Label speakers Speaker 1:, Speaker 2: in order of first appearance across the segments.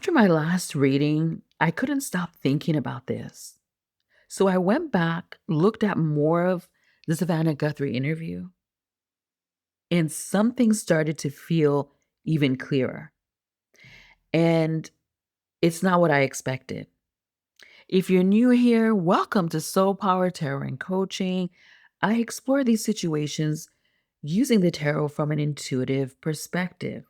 Speaker 1: After my last reading, I couldn't stop thinking about this. So I went back, looked at more of the Savannah Guthrie interview, and something started to feel even clearer. And it's not what I expected. If you're new here, welcome to Soul Power Tarot and Coaching. I explore these situations using the tarot from an intuitive perspective.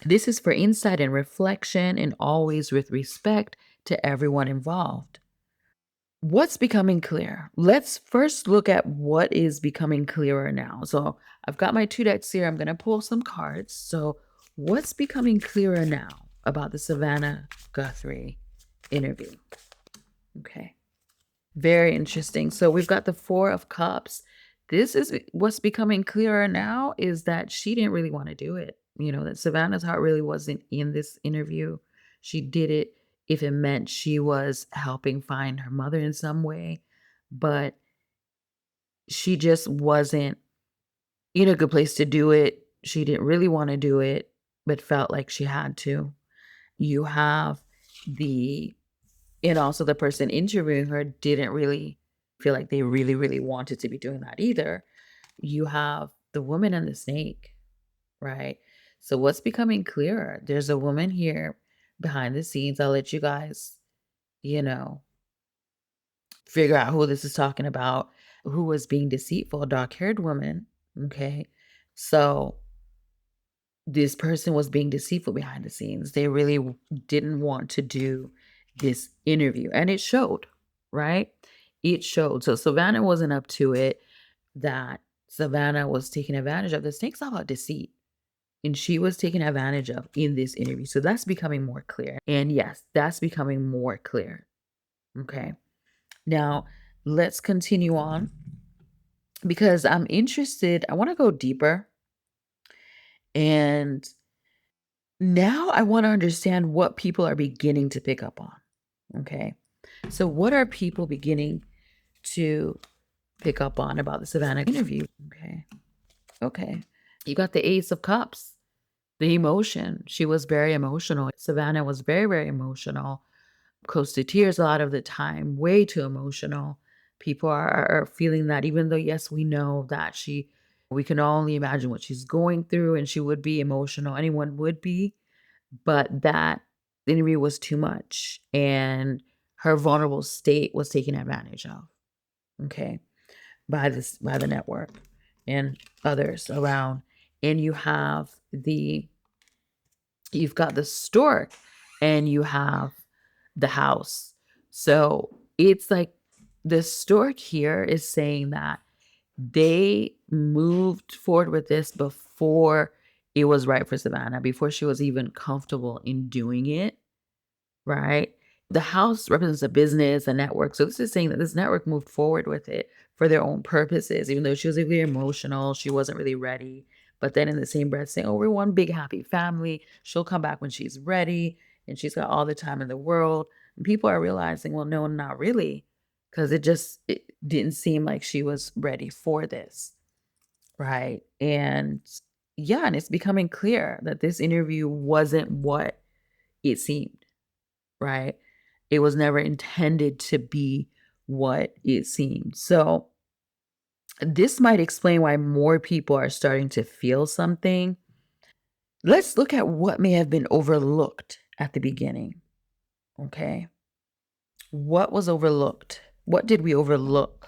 Speaker 1: This is for insight and reflection, and always with respect to everyone involved. What's becoming clear? Let's first look at what is becoming clearer now. So I've got my two decks here. I'm going to pull some cards. So, what's becoming clearer now about the Savannah Guthrie interview? Okay. Very interesting. So we've got the Four of Cups. This is what's becoming clearer now is that she didn't really want to do it. That Savannah's heart really wasn't in this interview. She did it if it meant she was helping find her mother in some way, but she just wasn't in a good place to do it. She didn't really want to do it, but felt like she had to. You have the And also the person interviewing her didn't really feel like they really, really wanted to be doing that either. You have the woman and the snake, right? So what's becoming clearer? There's a woman here behind the scenes. I'll let you guys, you know, figure out who this is talking about, who was being deceitful, a dark-haired woman. Okay. So this person was being deceitful behind the scenes. They really didn't want to do this interview, and it showed, right? It showed. So Savannah wasn't up to it, that Savannah was taking advantage of. The snake's all about deceit, and she was taken advantage of in this interview. So that's becoming more clear. And yes, that's becoming more clear. Okay. Now, let's continue on because I'm interested. I want to go deeper. And now I want to understand what people are beginning to pick up on. Okay. So, what are people beginning to pick up on about the Savannah interview? Okay. Okay. You got the Ace of Cups, the emotion. She was very emotional. Savannah was very, very emotional, close to tears a lot of the time, way too emotional. People are feeling that, even though, yes, we know that we can only imagine what she's going through, and she would be emotional. Anyone would be, but that interview was too much, and her vulnerable state was taken advantage of, okay, by the network and others around. And you've got the stork, and you have the house. So it's like the stork here is saying that they moved forward with this before it was right for Savannah, before she was even comfortable in doing it, right? The house represents a business, a network. So this is saying that this network moved forward with it for their own purposes, even though she was really emotional, she wasn't really ready. But then in the same breath saying, oh, we're one big happy family. She'll come back when she's ready and she's got all the time in the world. And people are realizing, well, no, not really. Because it didn't seem like she was ready for this. Right. And yeah, and it's becoming clear that this interview wasn't what it seemed, right? It was never intended to be what it seemed. So this might explain why more people are starting to feel something. Let's look at what may have been overlooked at the beginning. Okay. What was overlooked? What did we overlook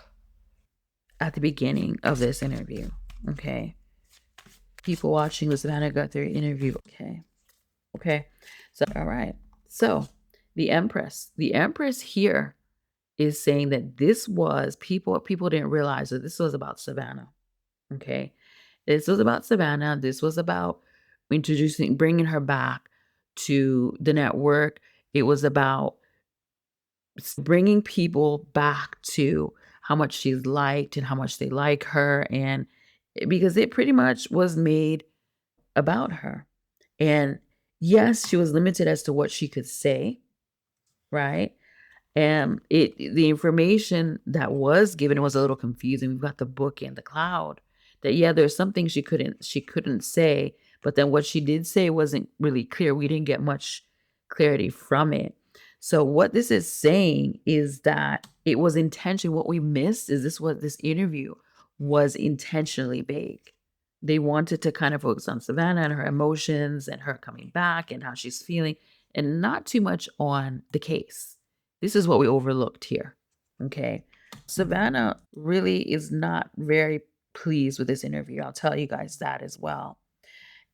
Speaker 1: at the beginning of this interview? Okay. People watching the Savannah Guthrie interview. Okay. Okay. So, all right. So, the Empress here is saying that this was people didn't realize that this was about Savannah. Okay. This was about Savannah. This was about bringing her back to the network. It was about bringing people back to how much she's liked and how much they like her. And because it pretty much was made about her. And yes, she was limited as to what she could say, right? And the information that was given was a little confusing. We've got the book and the cloud. That yeah, there's something she couldn't say, but then what she did say wasn't really clear. We didn't get much clarity from it. So what this is saying is that it was intentional. What we missed is this interview was intentionally vague. They wanted to kind of focus on Savannah and her emotions and her coming back and how she's feeling, and not too much on the case. This is what we overlooked here. Okay. Savannah really is not very pleased with this interview. I'll tell you guys that as well.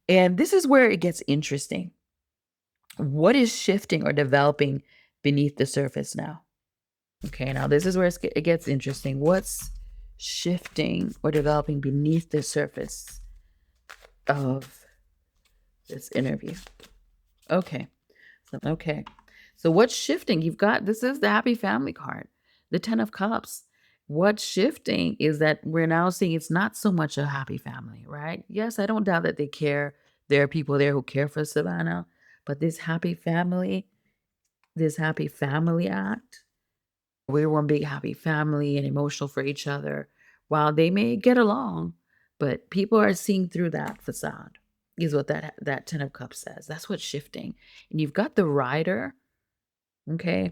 Speaker 1: And this is where it gets interesting. What is shifting or developing beneath the surface now? Okay, now this is where it gets interesting. What's shifting or developing beneath the surface of this interview? Okay. So what's shifting? This is the happy family card, the 10 of cups. What's shifting is that we're now seeing it's not so much a happy family, right? Yes, I don't doubt that they care. There are people there who care for Savannah, but this happy family act, we're one big happy family and emotional for each other. While they may get along, but people are seeing through that facade, is what that 10 of cups says. That's what's shifting. And you've got the rider, okay?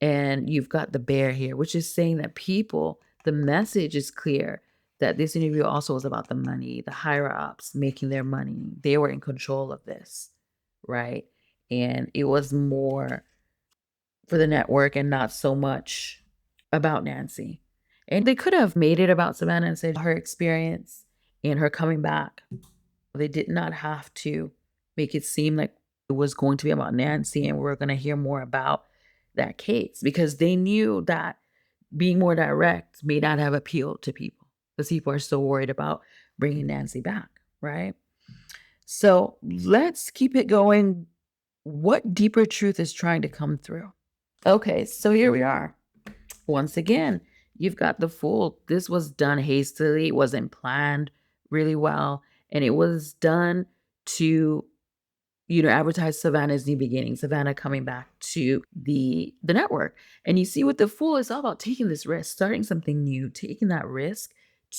Speaker 1: And you've got the bear here, which is saying that the message is clear that this interview also was about the money, the higher ups making their money. They were in control of this, right? And it was more for the network and not so much about Nancy. And they could have made it about Savannah and said her experience and her coming back. They did not have to make it seem like it was going to be about Nancy and we're going to hear more about that case, because they knew that being more direct may not have appealed to people because people are so worried about bringing Nancy back, right? So let's keep it going. What deeper truth is trying to come through? Okay, so here we are. Once again, you've got the Fool. This was done hastily. It wasn't planned really well. And it was done to, advertise Savannah's new beginning, Savannah coming back to the network. And you see with the Fool, it's all about taking this risk, starting something new, taking that risk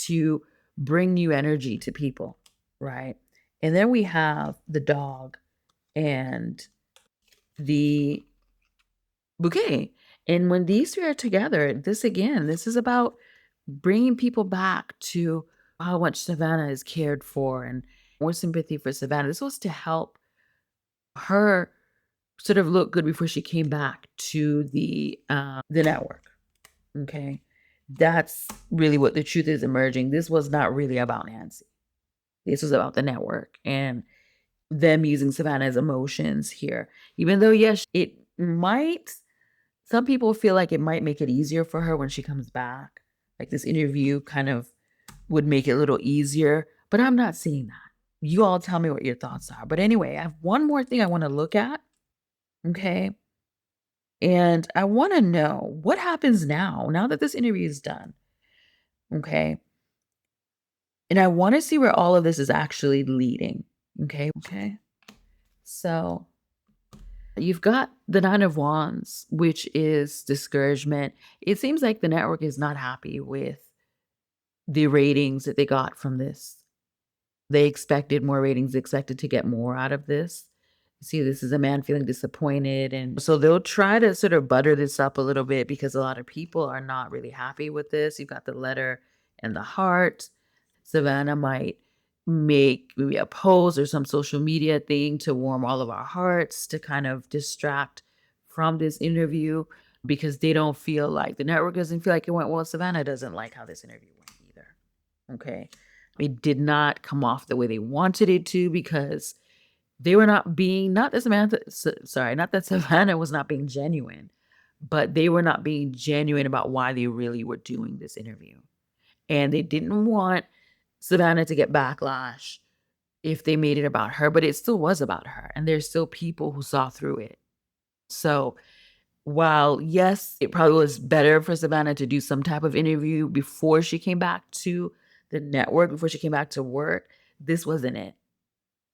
Speaker 1: to bring new energy to people, right? And then we have the Dog and the Bouquet. And when these three are together, this is about bringing people back to how much Savannah is cared for and more sympathy for Savannah. This was to help her sort of look good before she came back to the network. Okay. That's really what the truth is emerging. This was not really about Nancy. This was about the network and them using Savannah's emotions here. Even though, yes, some people feel like it might make it easier for her when she comes back. Like this interview kind of would make it a little easier, but I'm not seeing that. You all tell me what your thoughts are. But anyway, I have one more thing I want to look at. Okay. And I want to know what happens now that this interview is done. Okay. And I want to see where all of this is actually leading. Okay. Okay. So you've got the Nine of Wands, which is discouragement. It seems like the network is not happy with the ratings that they got from this. They expected more ratings, expected to get more out of this. See, this is a man feeling disappointed. And so they'll try to sort of butter this up a little bit because a lot of people are not really happy with this. You've got the letter and the heart. Savannah might make maybe a post or some social media thing to warm all of our hearts to kind of distract from this interview because they don't feel like the network doesn't feel like it went well. Savannah doesn't like how this interview went either. Okay. It did not come off the way they wanted it to because they were not that Savannah was not being genuine, but they were not being genuine about why they really were doing this interview. And they didn't want Savannah to get backlash if they made it about her, but it still was about her. And there's still people who saw through it. So while, yes, it probably was better for Savannah to do some type of interview before she came back to the network, before she came back to work, this wasn't it.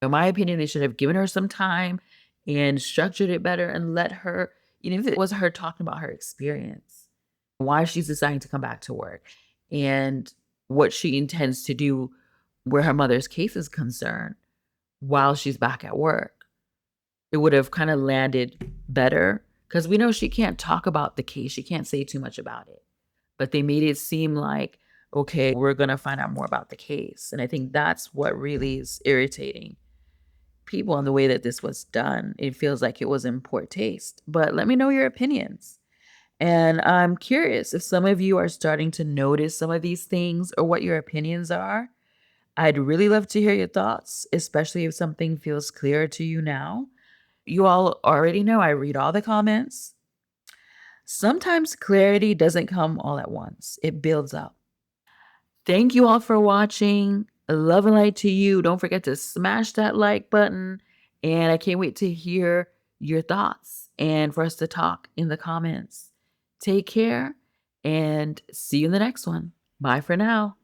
Speaker 1: In my opinion, they should have given her some time and structured it better and let her, if it was her talking about her experience, why she's deciding to come back to work and what she intends to do where her mother's case is concerned while she's back at work. It would have kind of landed better because we know she can't talk about the case. She can't say too much about it. But they made it seem like, okay, we're going to find out more about the case. And I think that's what really is irritating people on the way that this was done. It feels like it was in poor taste. But let me know your opinions. And I'm curious if some of you are starting to notice some of these things or what your opinions are. I'd really love to hear your thoughts, especially if something feels clearer to you now. You all already know I read all the comments. Sometimes clarity doesn't come all at once, it builds up. Thank you all for watching. Love and light to you. Don't forget to smash that like button. And I can't wait to hear your thoughts and for us to talk in the comments. Take care and see you in the next one. Bye for now.